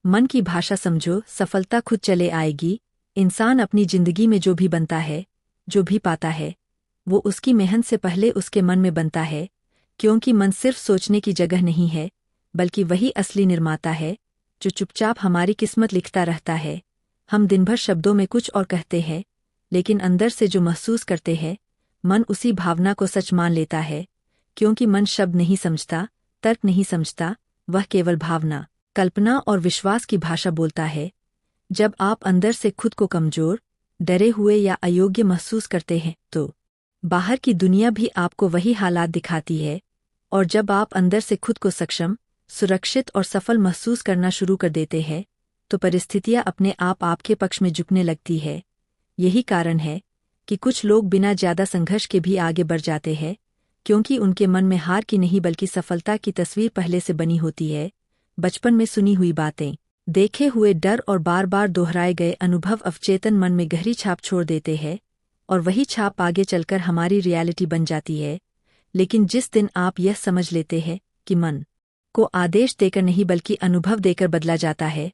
मन की भाषा समझो, सफलता खुद चले आएगी। इंसान अपनी जिंदगी में जो भी बनता है, जो भी पाता है, वो उसकी मेहनत से पहले उसके मन में बनता है, क्योंकि मन सिर्फ सोचने की जगह नहीं है, बल्कि वही असली निर्माता है जो चुपचाप हमारी किस्मत लिखता रहता है। हम दिन भर शब्दों में कुछ और कहते हैं, लेकिन अंदर से जो महसूस करते हैं, मन उसी भावना को सच मान लेता है, क्योंकि मन शब्द नहीं समझता, तर्क नहीं समझता, वह केवल भावना, कल्पना और विश्वास की भाषा बोलता है। जब आप अंदर से खुद को कमजोर, डरे हुए या अयोग्य महसूस करते हैं, तो बाहर की दुनिया भी आपको वही हालात दिखाती है। और जब आप अंदर से खुद को सक्षम, सुरक्षित और सफल महसूस करना शुरू कर देते हैं, तो परिस्थितियां अपने आप आपके पक्ष में झुकने लगती है। यही कारण है कि कुछ लोग बिना ज्यादा संघर्ष के भी आगे बढ़ जाते हैं, क्योंकि उनके मन में हार की नहीं बल्कि सफलता की तस्वीर पहले से बनी होती है। बचपन में सुनी हुई बातें, देखे हुए डर और बार बार दोहराए गए अनुभव अवचेतन मन में गहरी छाप छोड़ देते हैं, और वही छाप आगे चलकर हमारी रियलिटी बन जाती है। लेकिन जिस दिन आप यह समझ लेते हैं कि मन को आदेश देकर नहीं बल्कि अनुभव देकर बदला जाता है,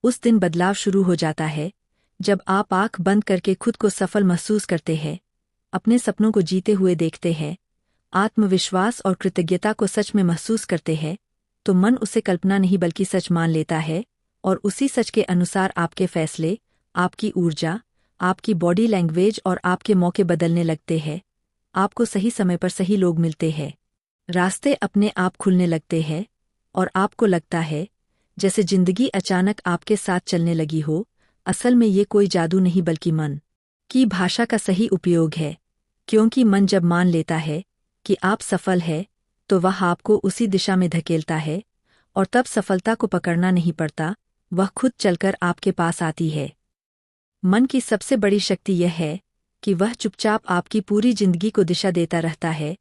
उस दिन बदलाव शुरू हो जाता है। जब आप आंख बंद करके खुद को सफल महसूस करते हैं, अपने सपनों को जीते हुए देखते हैं, आत्मविश्वास और कृतज्ञता को सच में महसूस करते हैं, तो मन उसे कल्पना नहीं बल्कि सच मान लेता है, और उसी सच के अनुसार आपके फैसले, आपकी ऊर्जा, आपकी बॉडी लैंग्वेज और आपके मौके बदलने लगते हैं। आपको सही समय पर सही लोग मिलते हैं, रास्ते अपने आप खुलने लगते हैं, और आपको लगता है जैसे जिंदगी अचानक आपके साथ चलने लगी हो। असल में ये कोई जादू नहीं बल्कि मन की भाषा का सही उपयोग है, क्योंकि मन जब मान लेता है कि आप सफल है, तो वह आपको उसी दिशा में धकेलता है, और तब सफलता को पकड़ना नहीं पड़ता, वह खुद चलकर आपके पास आती है। मन की सबसे बड़ी शक्ति यह है कि वह चुपचाप आपकी पूरी जिंदगी को दिशा देता रहता है।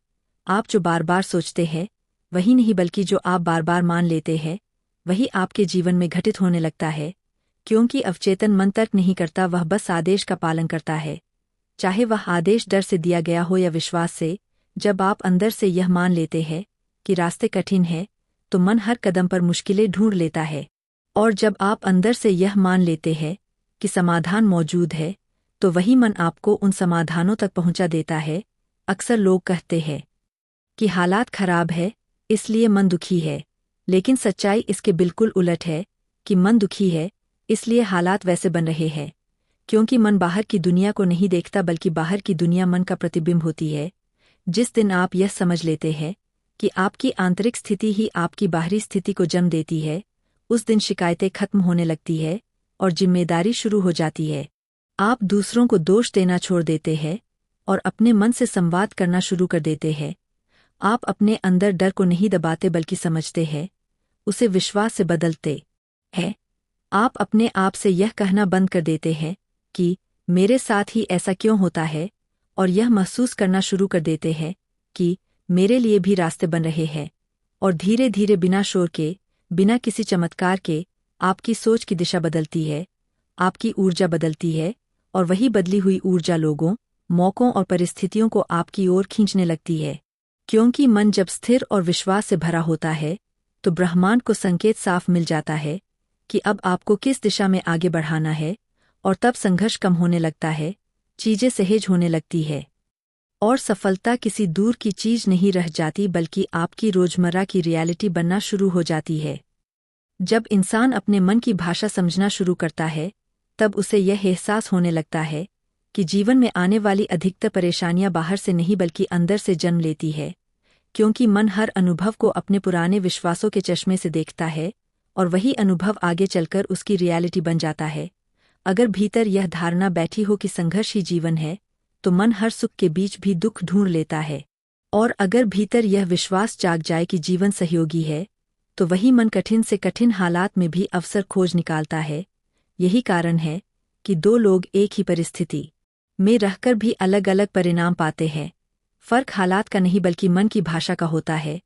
आप जो बार बार सोचते हैं, वही नहीं बल्कि जो आप बार बार मान लेते हैं, वही आपके जीवन में घटित होने लगता है, क्योंकि अवचेतन मन तर्क नहीं करता, वह बस आदेश का पालन करता है, चाहे वह आदेश डर से दिया गया हो या विश्वास से। जब आप अंदर से यह मान लेते हैं कि रास्ते कठिन है, तो मन हर कदम पर मुश्किलें ढूंढ लेता है, और जब आप अंदर से यह मान लेते हैं कि समाधान मौजूद है, तो वही मन आपको उन समाधानों तक पहुंचा देता है। अक्सर लोग कहते हैं कि हालात खराब है इसलिए मन दुखी है, लेकिन सच्चाई इसके बिल्कुल उलट है कि मन दुखी है इसलिए हालात वैसे बन रहे हैं, क्योंकि मन बाहर की दुनिया को नहीं देखता बल्कि बाहर की दुनिया मन का प्रतिबिंब होती है। जिस दिन आप यह समझ लेते हैं कि आपकी आंतरिक स्थिति ही आपकी बाहरी स्थिति को जन्म देती है, उस दिन शिकायतें खत्म होने लगती है और जिम्मेदारी शुरू हो जाती है। आप दूसरों को दोष देना छोड़ देते हैं और अपने मन से संवाद करना शुरू कर देते हैं। आप अपने अंदर डर को नहीं दबाते बल्कि समझते हैं, उसे विश्वास से बदलते हैं। आप अपने आप से यह कहना बंद कर देते हैं कि मेरे साथ ही ऐसा क्यों होता है, और यह महसूस करना शुरू कर देते हैं कि मेरे लिए भी रास्ते बन रहे हैं। और धीरे धीरे बिना शोर के, बिना किसी चमत्कार के, आपकी सोच की दिशा बदलती है, आपकी ऊर्जा बदलती है, और वही बदली हुई ऊर्जा लोगों, मौकों और परिस्थितियों को आपकी ओर खींचने लगती है। क्योंकि मन जब स्थिर और विश्वास से भरा होता है, तो ब्रह्मांड को संकेत साफ मिल जाता है कि अब आपको किस दिशा में आगे बढ़ाना है, और तब संघर्ष कम होने लगता है, चीजें सहज होने लगती है, और सफलता किसी दूर की चीज नहीं रह जाती बल्कि आपकी रोजमर्रा की रियलिटी बनना शुरू हो जाती है। जब इंसान अपने मन की भाषा समझना शुरू करता है, तब उसे यह एहसास होने लगता है कि जीवन में आने वाली अधिकतर परेशानियां बाहर से नहीं बल्कि अंदर से जन्म लेती है, क्योंकि मन हर अनुभव को अपने पुराने विश्वासों के चश्मे से देखता है, और वही अनुभव आगे चलकर उसकी रियलिटी बन जाता है। अगर भीतर यह धारणा बैठी हो कि संघर्ष ही जीवन है, तो मन हर सुख के बीच भी दुख ढूंढ लेता है, और अगर भीतर यह विश्वास जाग जाए कि जीवन सहयोगी है, तो वही मन कठिन से कठिन हालात में भी अवसर खोज निकालता है। यही कारण है कि दो लोग एक ही परिस्थिति में रहकर भी अलग अलग परिणाम पाते हैं। फर्क हालात का नहीं बल्कि मन की भाषा का होता है।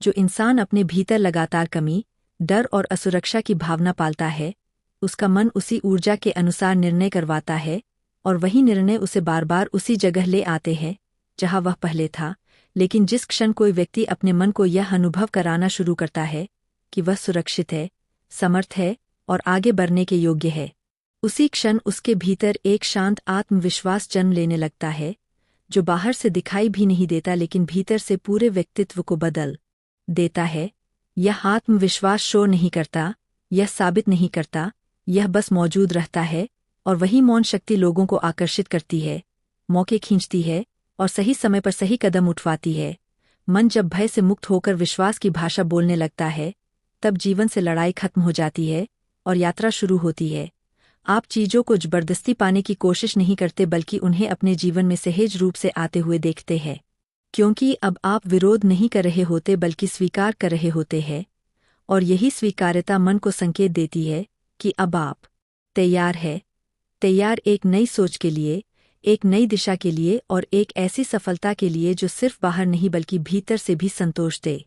जो इंसान अपने भीतर लगातार कमी, डर और असुरक्षा की भावना पालता है, उसका मन उसी ऊर्जा के अनुसार निर्णय करवाता है, और वही निर्णय उसे बार बार उसी जगह ले आते हैं जहां वह पहले था। लेकिन जिस क्षण कोई व्यक्ति अपने मन को यह अनुभव कराना शुरू करता है कि वह सुरक्षित है, समर्थ है और आगे बढ़ने के योग्य है। उसी क्षण उसके भीतर एक शांत आत्मविश्वास जन्म लेने लगता है, जो बाहर से दिखाई भी नहीं देता लेकिन भीतर से पूरे व्यक्तित्व को बदल देता है। यह आत्मविश्वास शोर नहीं करता, यह साबित नहीं करता, यह बस मौजूद रहता है, और वही मौन शक्ति लोगों को आकर्षित करती है, मौके खींचती है और सही समय पर सही कदम उठवाती है। मन जब भय से मुक्त होकर विश्वास की भाषा बोलने लगता है, तब जीवन से लड़ाई खत्म हो जाती है और यात्रा शुरू होती है। आप चीजों को जबरदस्ती पाने की कोशिश नहीं करते बल्कि उन्हें अपने जीवन में सहज रूप से आते हुए देखते हैं, क्योंकि अब आप विरोध नहीं कर रहे होते बल्कि स्वीकार कर रहे होते हैं, और यही स्वीकार्यता मन को संकेत देती है कि अब आप तैयार है, तैयार एक नई सोच के लिए, एक नई दिशा के लिए और एक ऐसी सफलता के लिए जो सिर्फ बाहर नहीं बल्कि भीतर से भी संतोष दे।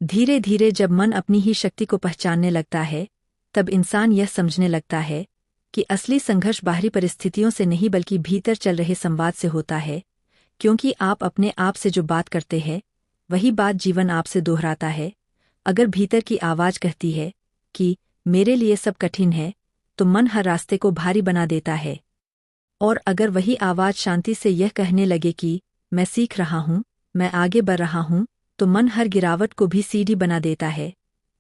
धीरे धीरे जब मन अपनी ही शक्ति को पहचानने लगता है, तब इंसान यह समझने लगता है कि असली संघर्ष बाहरी परिस्थितियों से नहीं बल्कि भीतर चल रहे संवाद से होता है, क्योंकि आप अपने आप से जो बात करते हैं वही बात जीवन आपसे दोहराता है। अगर भीतर की आवाज कहती है कि मेरे लिए सब कठिन है, तो मन हर रास्ते को भारी बना देता है, और अगर वही आवाज शांति से यह कहने लगे कि मैं सीख रहा हूँ, मैं आगे बढ़ रहा हूँ, तो मन हर गिरावट को भी सीढ़ी बना देता है।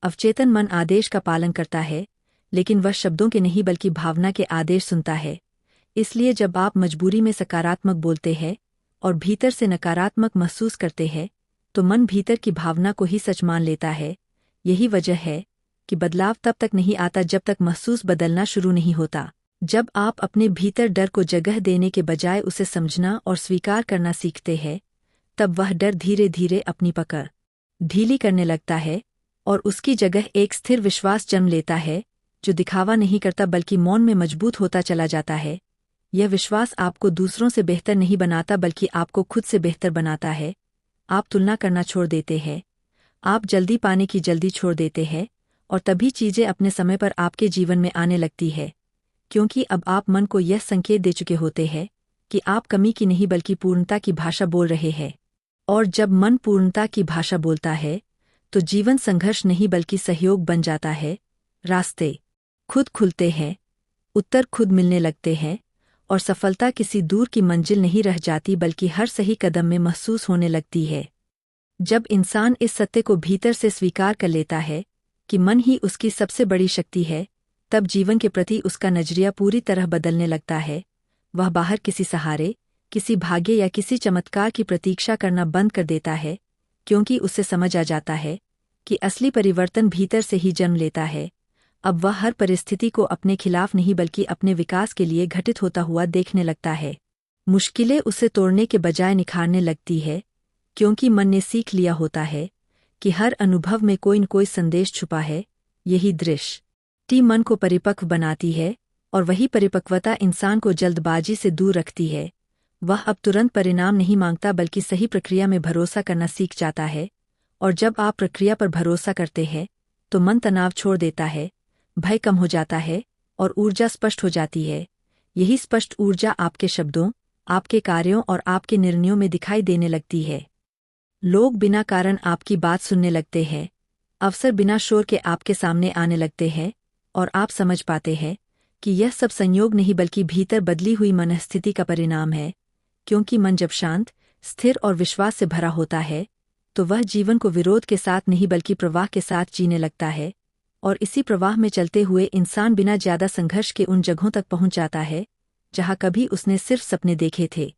अवचेतन मन आदेश का पालन करता है, लेकिन वह शब्दों के नहीं बल्कि भावना के आदेश सुनता है। इसलिए जब आप मजबूरी में सकारात्मक बोलते हैं और भीतर से नकारात्मक महसूस करते हैं, तो मन भीतर की भावना को ही सच मान लेता है। यही वजह है कि बदलाव तब तक नहीं आता जब तक महसूस बदलना शुरू नहीं होता। जब आप अपने भीतर डर को जगह देने के बजाय उसे समझना और स्वीकार करना सीखते हैं, तब वह डर धीरे धीरे अपनी पकड़ ढीली करने लगता है और उसकी जगह एक स्थिर विश्वास जन्म लेता है, जो दिखावा नहीं करता बल्कि मौन में मजबूत होता चला जाता है। यह विश्वास आपको दूसरों से बेहतर नहीं बनाता बल्कि आपको खुद से बेहतर बनाता है। आप तुलना करना छोड़ देते हैं, आप जल्दी पाने की जल्दी छोड़ देते हैं, और तभी चीजें अपने समय पर आपके जीवन में आने लगती है, क्योंकि अब आप मन को यह संकेत दे चुके होते हैं कि आप कमी की नहीं बल्कि पूर्णता की भाषा बोल रहे हैं। और जब मन पूर्णता की भाषा बोलता है, तो जीवन संघर्ष नहीं बल्कि सहयोग बन जाता है। रास्ते खुद खुलते हैं, उत्तर खुद मिलने लगते हैं, और सफलता किसी दूर की मंजिल नहीं रह जाती बल्कि हर सही कदम में महसूस होने लगती है। जब इंसान इस सत्य को भीतर से स्वीकार कर लेता है कि मन ही उसकी सबसे बड़ी शक्ति है, तब जीवन के प्रति उसका नजरिया पूरी तरह बदलने लगता है। वह बाहर किसी सहारे, किसी भाग्य या किसी चमत्कार की प्रतीक्षा करना बंद कर देता है, क्योंकि उसे समझ आ जाता है कि असली परिवर्तन भीतर से ही जन्म लेता है। अब वह हर परिस्थिति को अपने खिलाफ नहीं बल्कि अपने विकास के लिए घटित होता हुआ देखने लगता है। मुश्किलें उसे तोड़ने के बजाय निखारने लगती है, क्योंकि मन ने सीख लिया होता है कि हर अनुभव में कोई न कोई संदेश छुपा है। यही दृष्टि मन को परिपक्व बनाती है, और वही परिपक्वता इंसान को जल्दबाजी से दूर रखती है। वह अब तुरंत परिणाम नहीं मांगता बल्कि सही प्रक्रिया में भरोसा करना सीख जाता है, और जब आप प्रक्रिया पर भरोसा करते हैं, तो मन तनाव छोड़ देता है, भय कम हो जाता है और ऊर्जा स्पष्ट हो जाती है। यही स्पष्ट ऊर्जा आपके शब्दों, आपके कार्यों और आपके निर्णयों में दिखाई देने लगती है। लोग बिना कारण आपकी बात सुनने लगते हैं, अवसर बिना शोर के आपके सामने आने लगते हैं, और आप समझ पाते हैं कि यह सब संयोग नहीं बल्कि भीतर बदली हुई मनस्थिति का परिणाम है। क्योंकि मन जब शांत, स्थिर और विश्वास से भरा होता है, तो वह जीवन को विरोध के साथ नहीं बल्कि प्रवाह के साथ जीने लगता है, और इसी प्रवाह में चलते हुए इंसान बिना ज्यादा संघर्ष के उन जगहों तक पहुंच जाता है जहां कभी उसने सिर्फ सपने देखे थे।